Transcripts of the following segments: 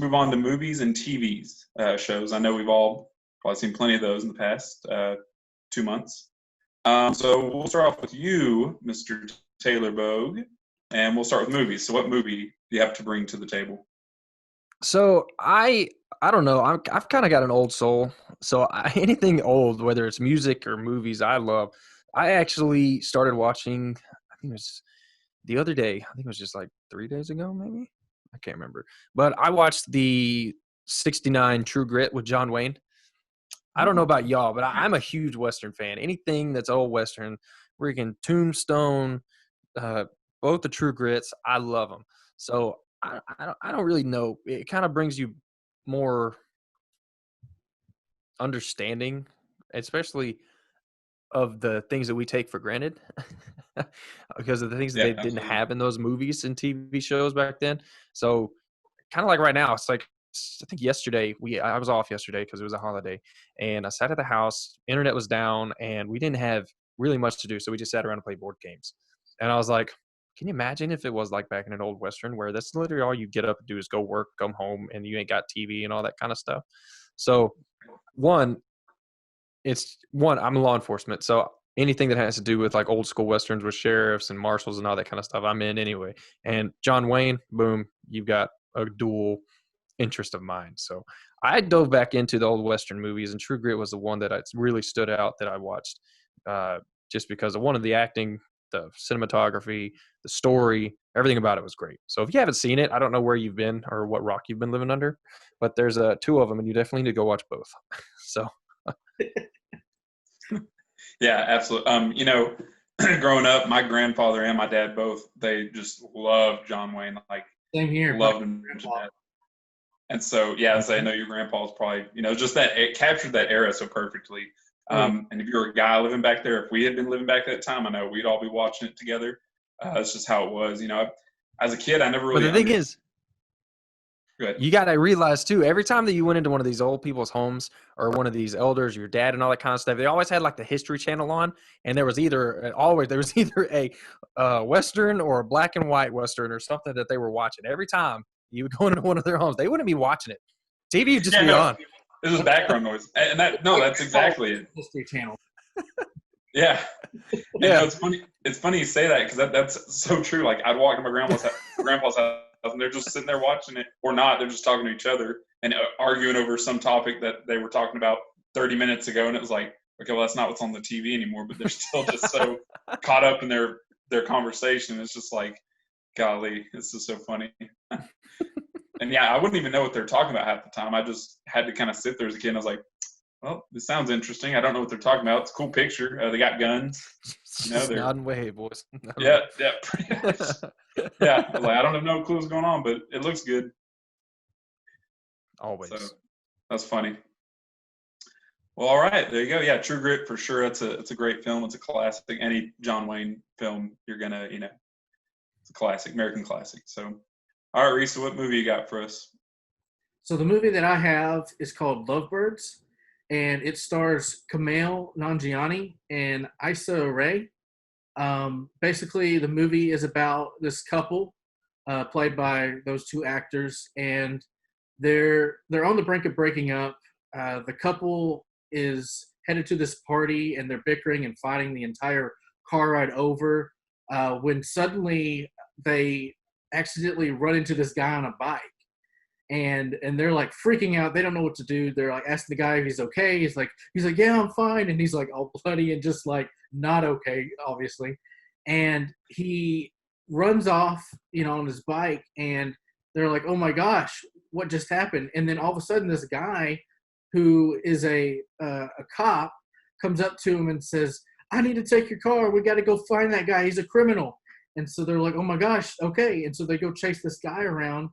let's move on to movies and TVs shows. I know we've all probably seen plenty of those in the past 2 months. So we'll start off with you, Mr. Taylor Bogue, and we'll start with movies. So what movie do you have to bring to the table? So I don't know. I've kind of got an old soul. So anything old, whether it's music or movies, I love. I actually started watching. I think it was the other day. I think it was just like 3 days ago, maybe. I can't remember. But I watched the '69 True Grit with John Wayne. I don't know about y'all, but I'm a huge Western fan. Anything that's old Western, freaking Tombstone, both the True Grits, I love them. So I don't really know. It kind of brings you more understanding, especially of the things that we take for granted because of the things that they didn't have in those movies and TV shows back then. So kind of like right now, it's like, I think yesterday I was off yesterday because it was a holiday, and I sat at the house, internet was down, and we didn't have really much to do. So we just sat around and played board games. And I was like, can you imagine if it was like back in an old Western where that's literally all you get up and do is go work, come home, and you ain't got TV and all that kind of stuff. So I'm law enforcement. So anything that has to do with like old school Westerns with sheriffs and marshals and all that kind of stuff, I'm in anyway. And John Wayne, boom, you've got a dual interest of mine. So I dove back into the old Western movies, and True Grit was the one that really stood out that I watched just because of one of the acting, the cinematography, the story, everything about it was great. So if you haven't seen it, I don't know where you've been or what rock you've been living under, but there's two of them, and you definitely need to go watch both. So yeah, absolutely. Growing up, my grandfather and my dad both, they just loved John Wayne. Like, same here. Loved him. And so, I know your grandpa's probably, just that it captured that era so perfectly. And if you're a guy living back there, if we had been living back at that time, I know we'd all be watching it together. It's just how it was. As a kid, I never really. But the thing is, you got to realize too, every time that you went into one of these old people's homes or one of these elders, your dad and all that kind of stuff, they always had like the History Channel on, and there was either a Western or a black and white Western or something that they were watching. Every time you would go into one of their homes, they wouldn't be watching it. TV would just be on. It was background noise, and that's exactly it. History Channel. Yeah. It's funny. It's funny you say that because that's so true. Like, I'd walk to my grandpa's house, and they're just sitting there watching it, or not. They're just talking to each other and arguing over some topic that they were talking about 30 minutes ago, and it was like, okay, well, that's not what's on the TV anymore. But they're still just so caught up in their conversation. It's just like, golly, this is so funny. And I wouldn't even know what they're talking about half the time. I just had to kind of sit there as a kid, and I was like, well, this sounds interesting. I don't know what they're talking about. It's a cool picture. They got guns. They're nodding way, boys. Yeah. Yeah. I was like, I don't have no clue what's going on, but it looks good. Always. So that's funny. Well, all right, there you go. Yeah, True Grit for sure. It's a great film. It's a classic. Any John Wayne film, you're gonna, it's a classic, American classic. So, all right, Reese, what movie you got for us? So the movie that I have is called Lovebirds, and it stars Kumail Nanjiani and Issa Rae. Basically, the movie is about this couple, played by those two actors, and they're on the brink of breaking up. The couple is headed to this party, and they're bickering and fighting the entire car ride over, when suddenly they accidentally run into this guy on a bike. And they're like freaking out. They don't know what to do. They're like asking the guy if he's okay. He's like, yeah, I'm fine. And he's like all bloody and just like not okay, obviously. And he runs off, on his bike, and they're like, oh my gosh, what just happened? And then all of a sudden this guy who is a cop comes up to him and says, I need to take your car. We got to go find that guy. He's a criminal. And so they're like, oh my gosh, okay. And so they go chase this guy around,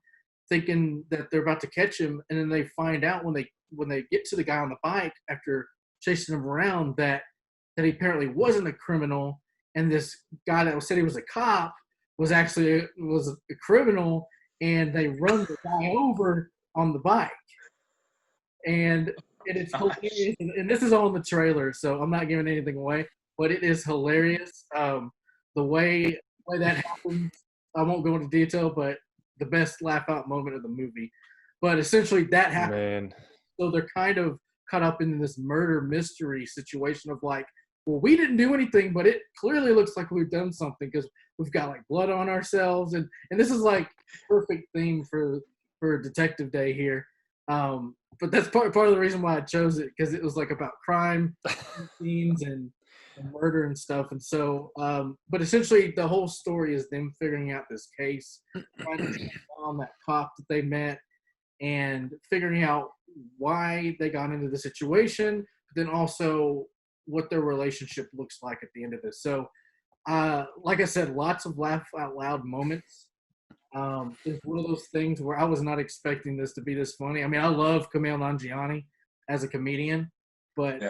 thinking that they're about to catch him, and then they find out when they get to the guy on the bike after chasing him around that he apparently wasn't a criminal, and this guy that said he was a cop was actually a criminal, and they run the guy over on the bike, and it's hilarious. And this is all in the trailer, so I'm not giving anything away, but it is hilarious. The way that happens, I won't go into detail, but the best laugh out moment of the movie. But essentially that happened. Man. So they're kind of caught up in this murder mystery situation of like, well, we didn't do anything, but it clearly looks like we've done something because we've got like blood on ourselves, and this is like perfect theme for Detective Day here. But that's part of the reason why I chose it, because it was like about crime scenes and murder and stuff. And so, but essentially the whole story is them figuring out this case, trying to track down that cop that they met, and figuring out why they got into the situation, but then also what their relationship looks like at the end of this. So, like I said, lots of laugh out loud moments. It's one of those things where I was not expecting this to be this funny. I mean, I love Kumail Nanjiani as a comedian, but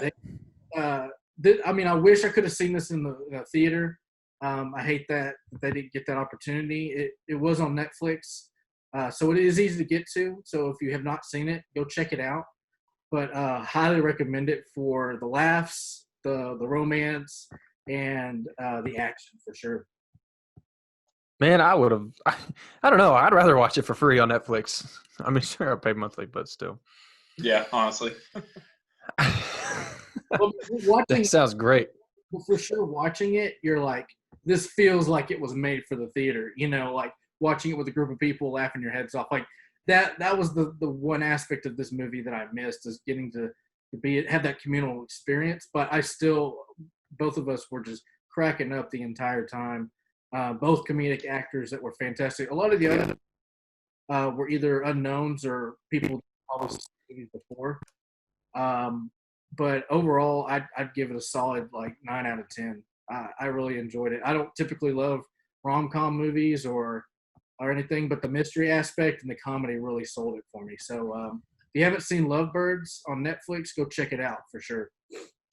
I mean, I wish I could have seen this in the theater. I hate that they didn't get that opportunity. It was on Netflix. So it is easy to get to. So if you have not seen it, go check it out. But highly recommend it for the laughs, the romance, and the action for sure. Man, I would have. I don't know. I'd rather watch it for free on Netflix. I mean, sure, I pay monthly, but still. Yeah, honestly. Well, That sounds great. For sure, watching it, you're like, this feels like it was made for the theater. You know, like watching it with a group of people, laughing your heads off. Like that was the one aspect of this movie that I missed, is getting to have that communal experience. But both of us were just cracking up the entire time. Both comedic actors that were fantastic. A lot of the other were either unknowns or people probably seen movies before. But overall, I'd give it a solid like 9 out of 10. I really enjoyed it. I don't typically love rom-com movies or anything, but the mystery aspect and the comedy really sold it for me. So if you haven't seen Lovebirds on Netflix, go check it out for sure.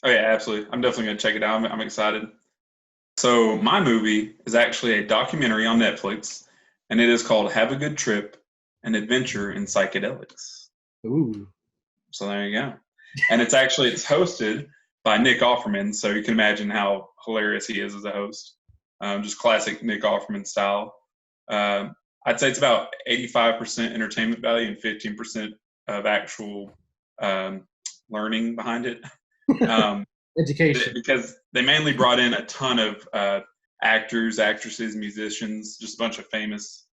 Oh yeah, absolutely. I'm definitely going to check it out. I'm excited. So my movie is actually a documentary on Netflix, and it is called Have a Good Trip, An Adventure in Psychedelics. Ooh. So there you go. And it's hosted by Nick Offerman, so you can imagine how hilarious he is as a host. Just classic Nick Offerman style. I'd say it's about 85% entertainment value and 15% of actual learning behind it. Education. Because they mainly brought in a ton of actors, actresses, musicians, just a bunch of famous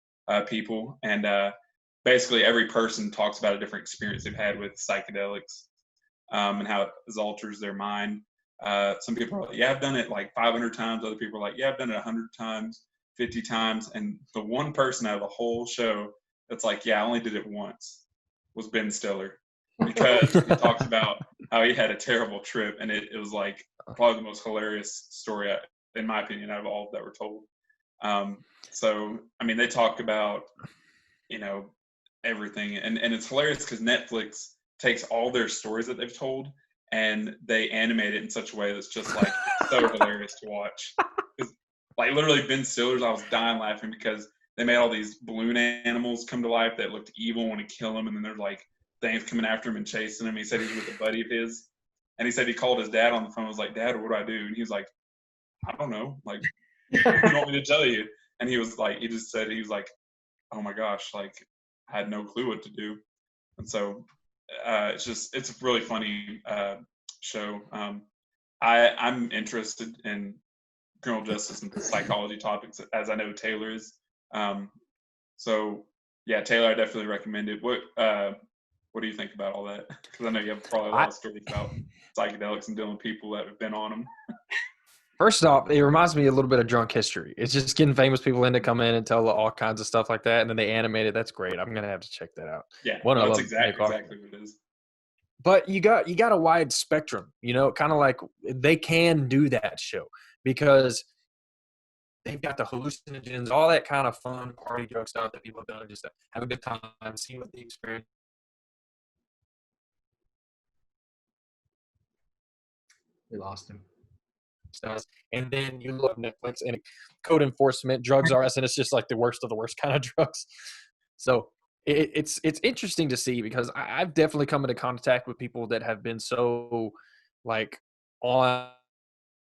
people. And basically every person talks about a different experience they've had with psychedelics and how it alters their mind. Some people are like, yeah, I've done it like 500 times. Other people are like, yeah, I've done it 100 times, 50 times. And the one person out of the whole show that's like, yeah, I only did it once, was Ben Stiller. Because he talks about how he had a terrible trip, and it was like probably the most hilarious story, in my opinion, out of all that were told. So, I mean, they talk about, everything. And it's hilarious because Netflix takes all their stories that they've told and they animate it in such a way that's just like so hilarious to watch. Like literally Ben Stiller's, I was dying laughing because they made all these balloon animals come to life that looked evil, want to kill him, and then there's like things coming after him and chasing him. He said he's with a buddy of his, and he said he called his dad on the phone. Was like, "Dad, what do I do?" And he was like, "I don't know. Like, what do you want me to tell you?" And he was like, he just said, he was like, "Oh my gosh, like I had no clue what to do." And so it's a really funny show. I'm interested in criminal justice and psychology topics, as I know Taylor is. So yeah, Taylor, I definitely recommend it. What do you think about all that? Because I know you have probably a lot of stories about psychedelics and dealing with people that have been on them. First off, it reminds me a little bit of Drunk History. It's just getting famous people in to come in and tell all kinds of stuff like that, and then they animate it. That's great. I'm gonna have to check that out. Yeah, that's exactly what it is. But you got a wide spectrum, kind of like they can do that show because they've got the hallucinogens, all that kind of fun party drug stuff that people have done just to have a good time, see what the experience. We lost him. Does. And then you look at Netflix and code enforcement, drugs are us, and it's just like the worst of the worst kind of drugs. So it's interesting to see because I've definitely come into contact with people that have been so like on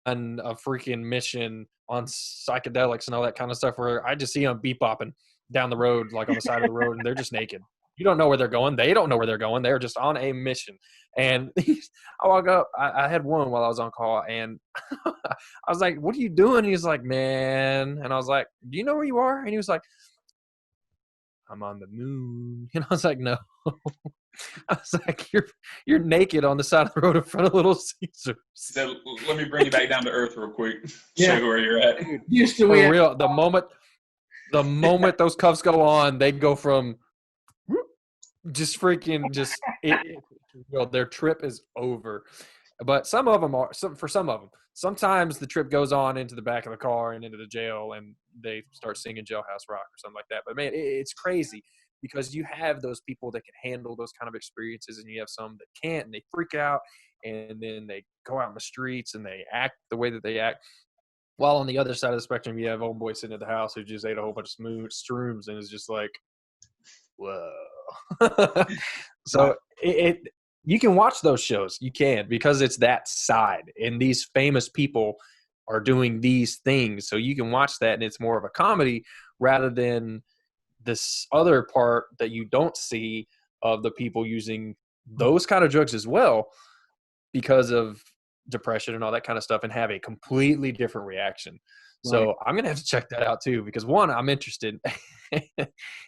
a freaking mission on psychedelics and all that kind of stuff where I just see them bebopping down the road, like on the side of the road, and they're just naked. You don't know where they're going. They don't know where they're going. They're just on a mission. And I walk up. I had one while I was on call, and I was like, "What are you doing?" And he's like, "Man," and I was like, "Do you know where you are?" And he was like, "I'm on the moon." And I was like, "No." I was like, "You're naked on the side of the road in front of Little Caesars." So let me bring you back down to earth real quick. Yeah. Show you where you're at. Houston, For real, the moment those cuffs go on, they go from just freaking just their trip is over. But some of them are for some of them. Sometimes the trip goes on into the back of the car and into the jail, and they start singing Jailhouse Rock or something like that. But man, it's crazy because you have those people that can handle those kind of experiences, and you have some that can't, and they freak out, and then they go out in the streets and they act the way that they act. While on the other side of the spectrum, you have old boy sitting at the house who just ate a whole bunch of shrooms and is just like, whoa. So you can watch those shows. You can, because it's that side. And these famous people are doing these things. So you can watch that, and it's more of a comedy rather than this other part that you don't see of the people using those kind of drugs as well because of depression and all that kind of stuff, and have a completely different reaction. So I'm going to have to check that out too, because one, I'm interested.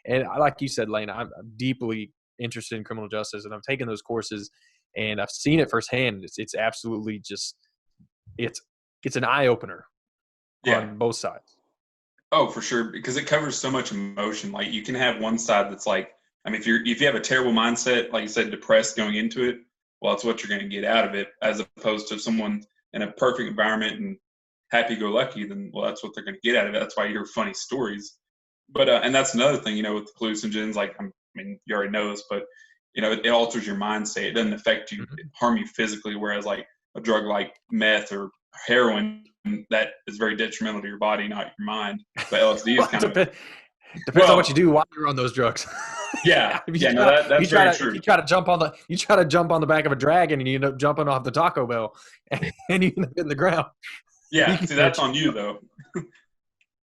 And like you said, Lane, I'm deeply interested in criminal justice, and I've taken those courses and I've seen it firsthand. It's absolutely just, it's an eye opener on both sides. Oh, for sure. Because it covers so much emotion. Like you can have one side that's like, I mean, if you have a terrible mindset, like you said, depressed going into it, well, it's what you're going to get out of it, as opposed to someone in a perfect environment and happy-go-lucky, then, well, that's what they're going to get out of it. That's why you hear funny stories. But, and that's another thing, you know, with hallucinogens, like, I mean, you already know this, but, you know, it alters your mindset. It doesn't affect you, harm you physically, whereas like a drug like meth or heroin, that is very detrimental to your body, not your mind. But LSD is kind of... Depends on what you do while you're on those drugs. Yeah, that's very true. You try to jump on the back of a dragon, and you end up jumping off the Taco Bell, and you end up in the ground. Yeah, see, that's on you though.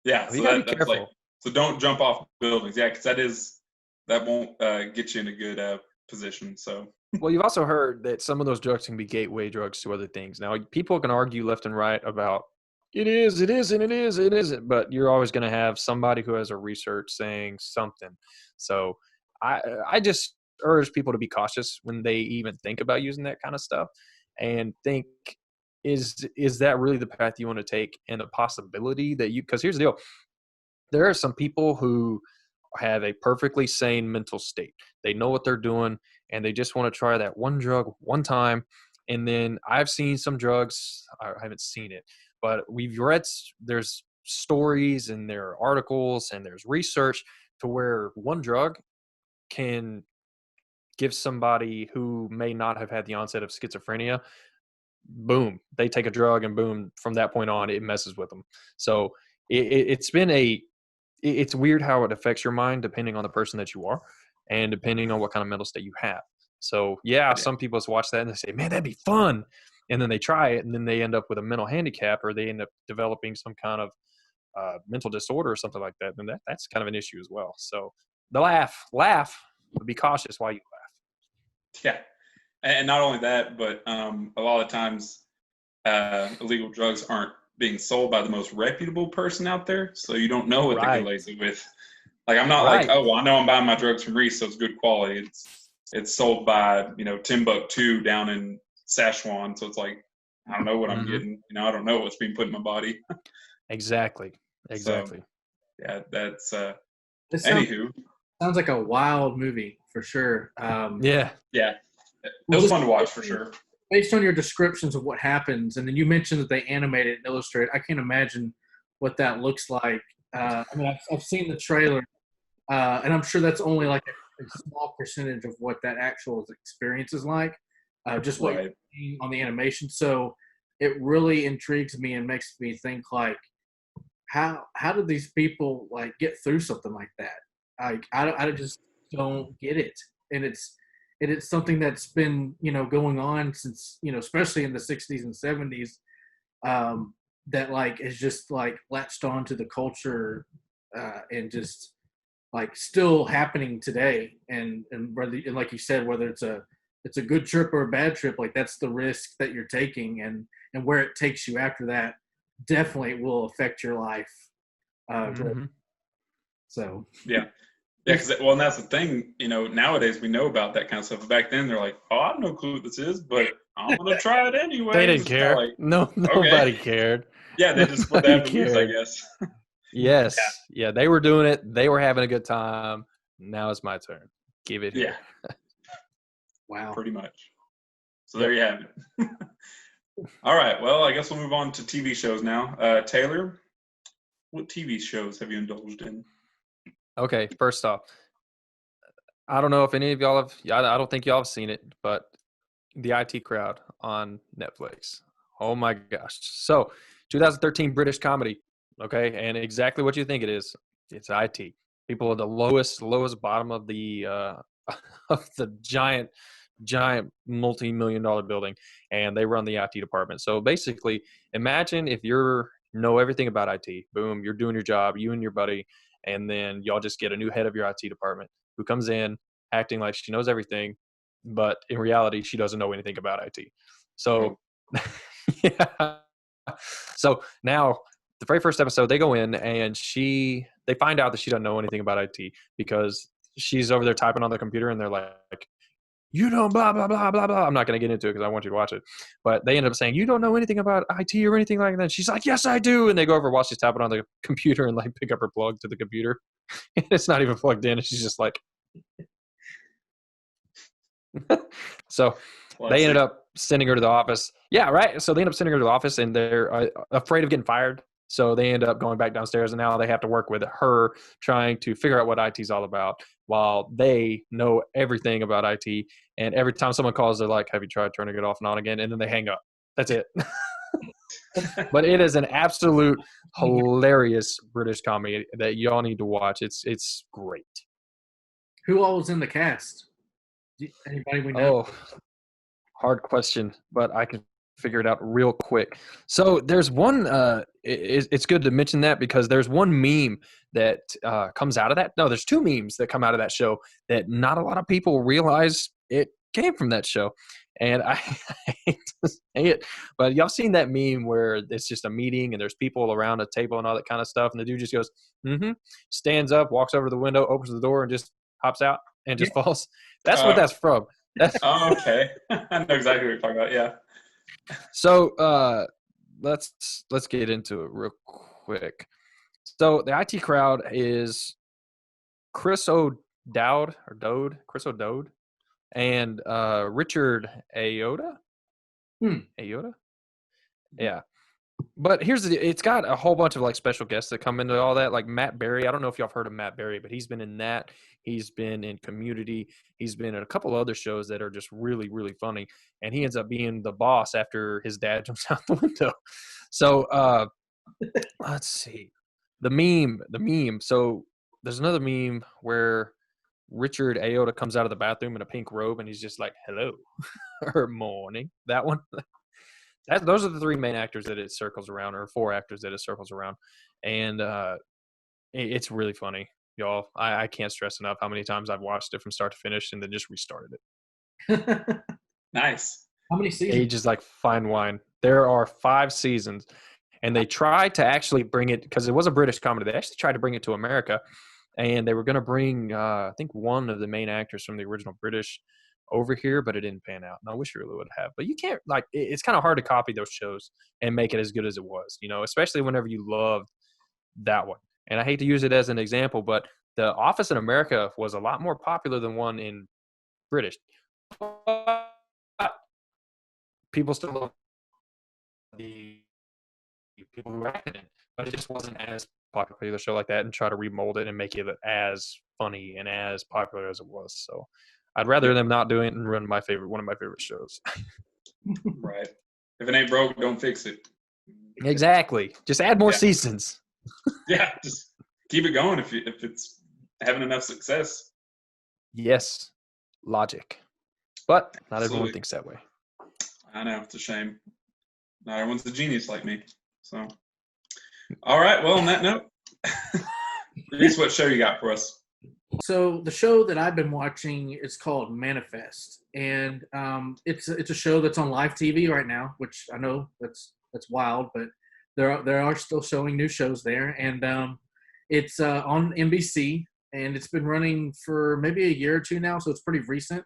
Yeah, so you gotta be careful. Like, so don't jump off buildings. Yeah, because that won't get you in a good position. So. Well, you've also heard that some of those drugs can be gateway drugs to other things. Now, people can argue left and right about it isn't, but you're always going to have somebody who has a research saying something. So I just urge people to be cautious when they even think about using that kind of stuff, and think, is that really the path you want to take, and the possibility that because here's the deal. There are some people who have a perfectly sane mental state. They know what they're doing, and they just want to try that one drug one time. And then I've seen some drugs, I haven't seen it, but we've read, there's stories and there are articles and there's research to where one drug can give somebody who may not have had the onset of schizophrenia, boom, they take a drug and boom, from that point on, it messes with them. So it's weird how it affects your mind depending on the person that you are and depending on what kind of mental state you have. So some people just watch that and they say, man, that'd be fun. And then they try it, and then they end up with a mental handicap, or they end up developing some kind of mental disorder or something like that. Then that's kind of an issue as well. So the laugh, but be cautious while you laugh. Yeah. And not only that, but a lot of times illegal drugs aren't being sold by the most reputable person out there. So you don't know what they can lace it with. Like, I'm not like, oh, well, I know I'm buying my drugs from Reese, so it's good quality. It's sold by, Timbuktu down in Szechuan. So it's like, I don't know what I'm getting. I don't know what's being put in my body. Exactly. So, yeah, that's anywho. Sounds like a wild movie for sure. Yeah. It was fun to watch for sure. Based on your descriptions of what happens, and then you mentioned that they animate it and illustrate it, I can't imagine what that looks like. I mean, I've seen the trailer, and I'm sure that's only like a small percentage of what that actual experience is like, just what you're seeing on the animation. So it really intrigues me and makes me think, like, how did these people like get through something like that? I just don't get it, and it's something that's been going on since especially in the 60s and 70s, that like is just like latched onto the culture, and just like still happening today. And whether, and like you said, whether it's a good trip or a bad trip, like that's the risk that you're taking, and where it takes you after that definitely will affect your life. So yeah. Yeah, and that's the thing, nowadays we know about that kind of stuff. Back then they're like, oh, I have no clue what this is, but I'm going to try it anyway. They didn't care. Like, Nobody cared. Yeah, they just what they have to lose, I guess. Yes. Yeah, they were doing it. They were having a good time. Now it's my turn. Give it here. Yeah. Wow. Pretty much. So there you have it. All right. Well, I guess we'll move on to TV shows now. Taylor, what TV shows have you indulged in? Okay, first off, I don't know if any of y'all have, I don't think y'all have seen it, but The IT Crowd on Netflix. Oh my gosh. So 2013 British comedy, okay, and exactly what you think it is. It's IT. People at the lowest bottom of the giant multi-million-dollar building, and they run the IT department. So basically, imagine if you know everything about IT. Boom, you're doing your job, you and your buddy, and then y'all just get a new head of your IT department who comes in acting like she knows everything, but in reality, she doesn't know anything about IT. So, yeah. So now, the very first episode, they go in and they find out that she doesn't know anything about IT because she's over there typing on the computer, and they're like, you know, blah, blah, blah, blah, blah. I'm not going to get into it because I want you to watch it. But they end up saying, you don't know anything about IT or anything like that. She's like, yes, I do. And they go over while she's tapping on the computer and like pick up her plug to the computer. And it's not even plugged in. And she's just like. So they ended up sending her to the office. Yeah, right. So they end up sending her to the office, and they're afraid of getting fired. So they end up going back downstairs, and now they have to work with her trying to figure out what IT is all about while they know everything about IT. And every time someone calls, they're like, have you tried turning it off and on again? And then they hang up. That's it. But it is an absolute hilarious British comedy that y'all need to watch. It's great. Who all was in the cast? Anybody we know? Oh, hard question, but I can figure it out real quick. So there's one, it's good to mention that because there's one meme that comes out of that. No, there's two memes that come out of that show that not a lot of people realize it came from that show. And I hate to say it, but y'all seen that meme where it's just a meeting and there's people around a table and all that kind of stuff. And the dude just goes, stands up, walks over to the window, opens the door, and just hops out and just falls. That's what that's from. Oh, okay. I know exactly what you're talking about. Yeah. So let's get into it real quick. So the IT Crowd is Chris O'Dowd and Richard Ayoade. Ayoade? Yeah. But it's got a whole bunch of like special guests that come into all that, like Matt Berry. I don't know if y'all have heard of Matt Berry, but he's been in that. He's been in Community. He's been in a couple other shows that are just really, really funny. And he ends up being the boss after his dad jumps out the window. So let's see. The meme. So there's another meme where Richard Ayoade comes out of the bathroom in a pink robe and he's just like, hello, or morning. That one. Those are the three main actors that it circles around, or four actors that it circles around. And it's really funny, y'all. I can't stress enough how many times I've watched it from start to finish and then just restarted it. Nice. How many seasons? Age is like fine wine. There are 5 seasons. And they tried to actually bring it, because it was a British comedy, they actually tried to bring it to America. And they were going to bring, I think, one of the main actors from the original British over here, but it didn't pan out. And I wish it really would have. But you can't, like, it's kind of hard to copy those shows and make it as good as it was, especially whenever you loved that one. And I hate to use it as an example, but The Office in America was a lot more popular than one in British. But people still love the people who acted in it, but it just wasn't as popular show like that, and try to remold it and make it as funny and as popular as it was. So I'd rather them not doing it and run one of my favorite shows. Right. If it ain't broke, don't fix it. Exactly. Just add more seasons. Yeah, just keep it going if it's having enough success. Yes. Logic. But not Absolutely. Everyone thinks that way. I know, it's a shame. Not everyone's a genius like me. So, all right. Well, on that note, Reese, what show you got for us? So the show that I've been watching is called Manifest, and it's a show that's on live TV right now, which I know that's wild, but there are still showing new shows there, and it's on NBC, and it's been running for maybe a year or two now, so it's pretty recent.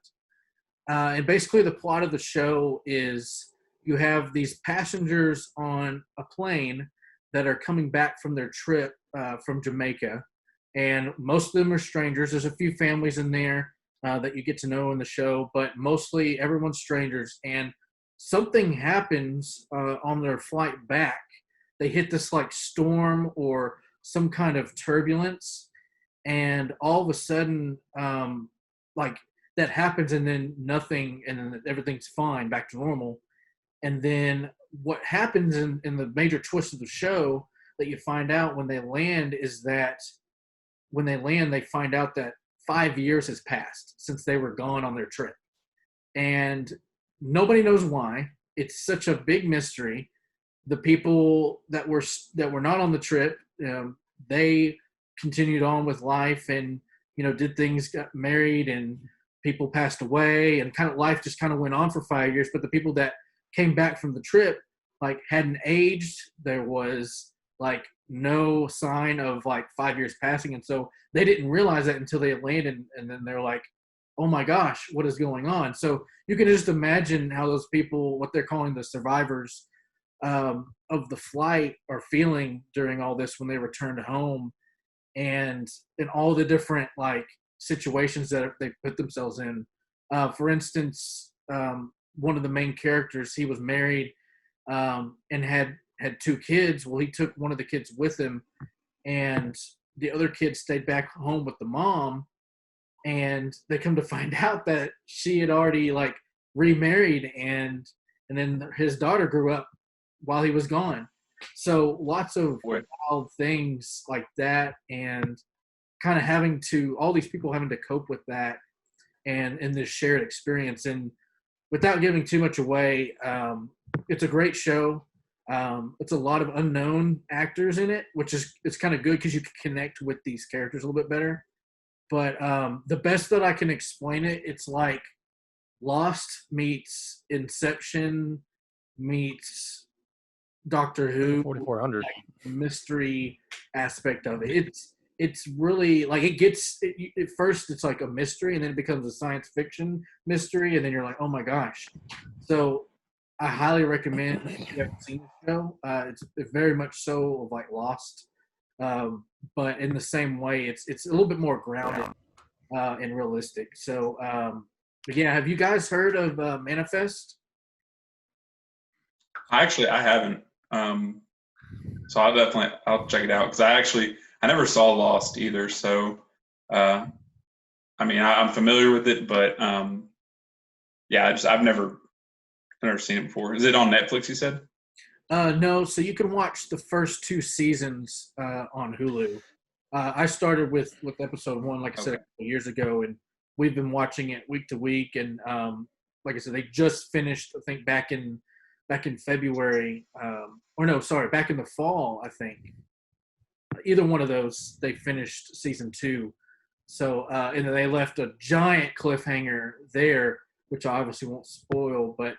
And basically, the plot of the show is you have these passengers on a plane that are coming back from their trip from Jamaica. And most of them are strangers. There's a few families in there that you get to know in the show, but mostly everyone's strangers. And something happens on their flight back. They hit this like storm or some kind of turbulence, and all of a sudden, like that happens, and then nothing, and then everything's fine, back to normal. And then what happens in the major twist of the show that you find out when they land is that when they land, they find out that 5 years has passed since they were gone on their trip. And nobody knows why. It's such a big mystery. The people that were not on the trip, they continued on with life and, did things, got married, and people passed away, and kind of life just kind of went on for 5 years. But the people that came back from the trip, like, hadn't aged. There was like no sign of like 5 years passing, and so they didn't realize that until they landed, and then they're like, oh my gosh, what is going on? So you can just imagine how those people, what they're calling the survivors of the flight, are feeling during all this when they returned home, and in all the different like situations that they put themselves in. For instance, one of the main characters, he was married and had 2 kids. Well, he took one of the kids with him, and the other kid stayed back home with the mom, and they come to find out that she had already like remarried, and then his daughter grew up while he was gone. So lots of wild things like that, and kind of all these people having to cope with that and in this shared experience. And without giving too much away, it's a great show. It's a lot of unknown actors in it, which is, it's kind of good because you can connect with these characters a little bit better. But the best that I can explain it, it's like Lost meets Inception meets Doctor Who. 4400. Like, mystery aspect of it. It's really like at first it's like a mystery, and then it becomes a science fiction mystery, and then you're like, oh my gosh. So I highly recommend if you haven't seen the show. It's very much so like Lost, but in the same way, it's a little bit more grounded and realistic. So, but yeah, have you guys heard of Manifest? I haven't. So I'll check it out, because I never saw Lost either. So, I mean, I'm familiar with it, but yeah, I've never seen it before. Is it on Netflix, you said? No, so you can watch the first 2 seasons on Hulu. I started with episode 1, like I said, a couple years ago, and we've been watching it week to week. And like I said, they just finished, I think, back in February, back in the fall, I think. Either one of those, they finished season 2. So, and then they left a giant cliffhanger there, which I obviously won't spoil, but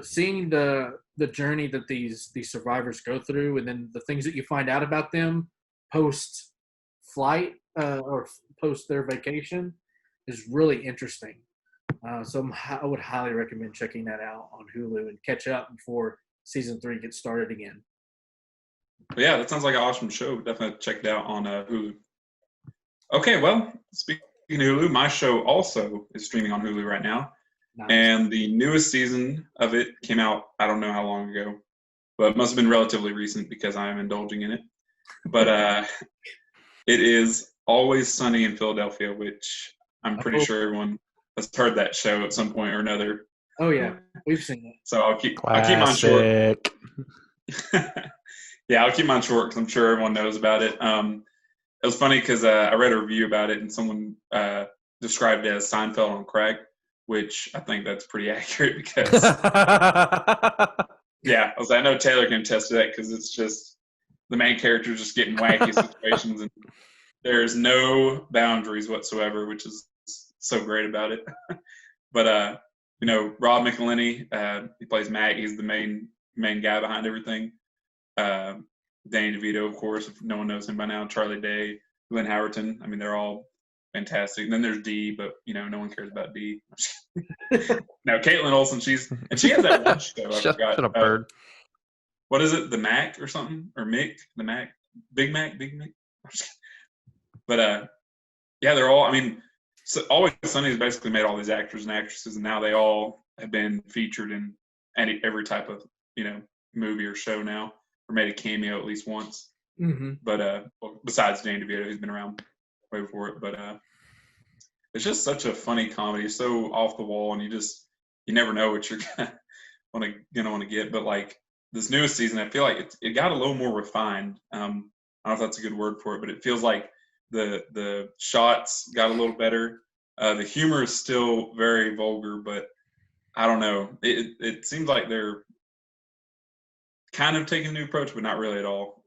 seeing the journey that these survivors go through, and then the things that you find out about them post flight or post their vacation, is really interesting. So I would highly recommend checking that out on Hulu and catch up before season 3 gets started again. But yeah, that sounds like an awesome show. Definitely check it out on Hulu. Okay, well, speaking of Hulu, my show also is streaming on Hulu right now. Nice. And the newest season of it came out, I don't know how long ago, but it must have been relatively recent because I am indulging in it. But it is Always Sunny in Philadelphia, which I'm pretty sure everyone has heard that show at some point or another. Oh yeah, we've seen it. So I'll keep mine short. Yeah, I'll keep mine short because I'm sure everyone knows about it. It was funny because I read a review about it, and someone described it as Seinfeld on crack, which I think that's pretty accurate because, yeah, I know Taylor can attest to that because it's just the main character just getting wacky situations, and There's no boundaries whatsoever, which is so great about it. But Rob McElhenney, he plays Mac. He's the main guy behind everything. Danny DeVito, of course, if no one knows him by now. Charlie Day, Glenn Howerton. I mean, they're all fantastic. And then there's Dee, but no one cares about Dee. Now Caitlin Olsen, she has that one show. I forgot. Shut up, bird. What is it? The Mac or something? Or Mick? The Mac? Big Mac? But they're all. I mean, Always Sunny has basically made all these actors and actresses, and now they all have been featured in every type of movie or show now, or made a cameo at least once. Mm-hmm. But besides Danny DeVito, who's been around way before it. But it's just such a funny comedy, so off the wall, and you never know what you're gonna want to get. But like this newest season, I feel like it got a little more refined. I don't know if that's a good word for it, but it feels like the shots got a little better. The humor is still very vulgar, but I don't know. It seems like they're kind of taking a new approach, but not really at all.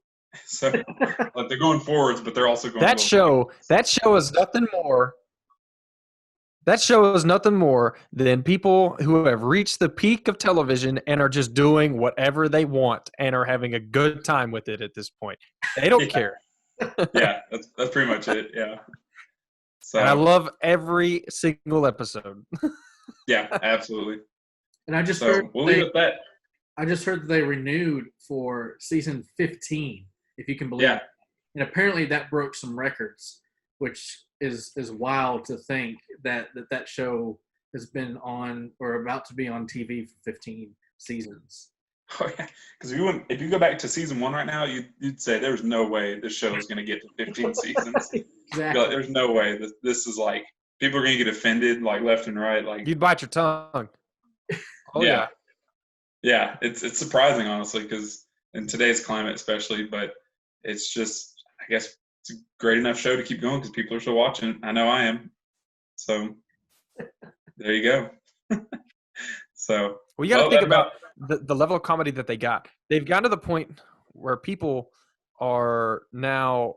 So like they're going forwards, but they're also going. That show is nothing more. That show is nothing more than people who have reached the peak of television and are just doing whatever they want and are having a good time with it at this point. They don't care. Yeah, that's pretty much it. Yeah. So and I love every single episode. Yeah, absolutely. And I just heard we'll leave it at that. I just heard that they renewed for season 15, if you can believe it. And apparently that broke some records, which is wild to think that show has been on or about to be on TV for 15 seasons. Oh yeah, because if you go back to season 1 right now, you'd say there's no way this show is going to get to 15 seasons. Exactly. Like, there's no way this is like people are going to get offended like left and right. Like you'd bite your tongue. Oh yeah. Yeah, it's surprising honestly because in today's climate especially, but it's just I guess it's a great enough show to keep going because people are still watching. I know I am. So there you go. So well, you got to think about the level of comedy that they got. They've gotten to the point where people are now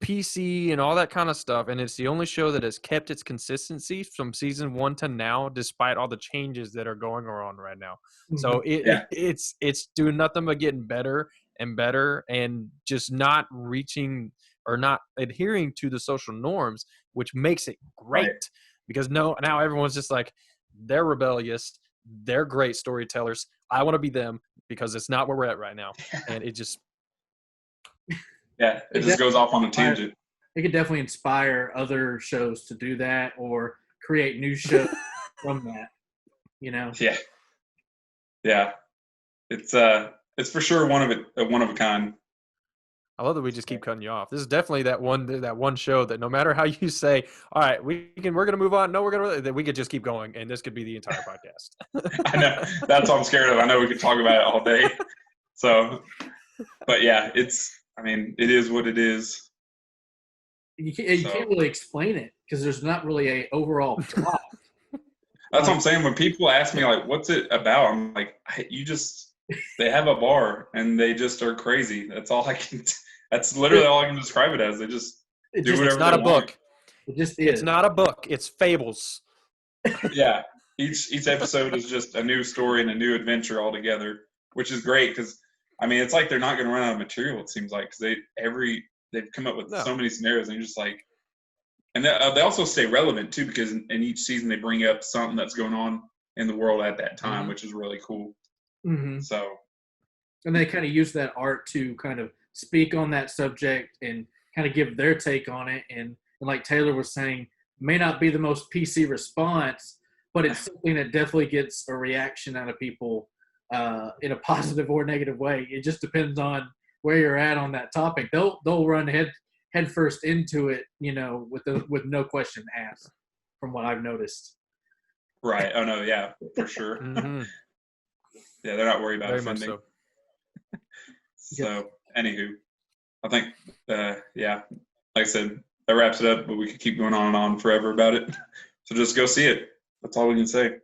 PC and all that kind of stuff, and it's the only show that has kept its consistency from season 1 to now, despite all the changes that are going on right now. So it's doing nothing but getting better and better, and just not reaching or not adhering to the social norms, which makes it great. Right. Because now everyone's just like, they're rebellious, they're great storytellers. I want to be them because it's not where we're at right now, and it just. Yeah, it just goes off on a tangent. It could definitely inspire other shows to do that or create new shows from that. Yeah. It's for sure one of a kind. I love that we just keep cutting you off. This is definitely that one show that no matter how you say, all right, we're gonna move on. No, that we could just keep going, and this could be the entire podcast. I know that's what I'm scared of. I know we could talk about it all day. So, but yeah, it is what it is. You can't really explain it because there's not really a overall plot. That's what I'm saying. When people ask me like, "What's it about?" I'm like, they have a bar and they just are crazy. That's all I can. That's literally all I can describe it as. They just do whatever. It's not a book. It just is. It's not a book. It's fables. Yeah, each episode is just a new story and a new adventure altogether, which is great because it's like they're not going to run out of material. It seems like because they've come up with so many scenarios and you're just like, and they also stay relevant too because in each season they bring up something that's going on in the world at that time, which is really cool. Mm-hmm. So, and they kind of use that art to kind of speak on that subject and kind of give their take on it. And like Taylor was saying, may not be the most PC response, but it's something that definitely gets a reaction out of people in a positive or negative way. It just depends on where you're at on that topic. They'll run head first into it, with no question asked, from what I've noticed. Right. Oh no. Yeah, for sure. Mm-hmm. Yeah, they're not worried about Very offending. much So, anywho, I think, like I said, that wraps it up. But we could keep going on and on forever about it. So just go see it. That's all we can say.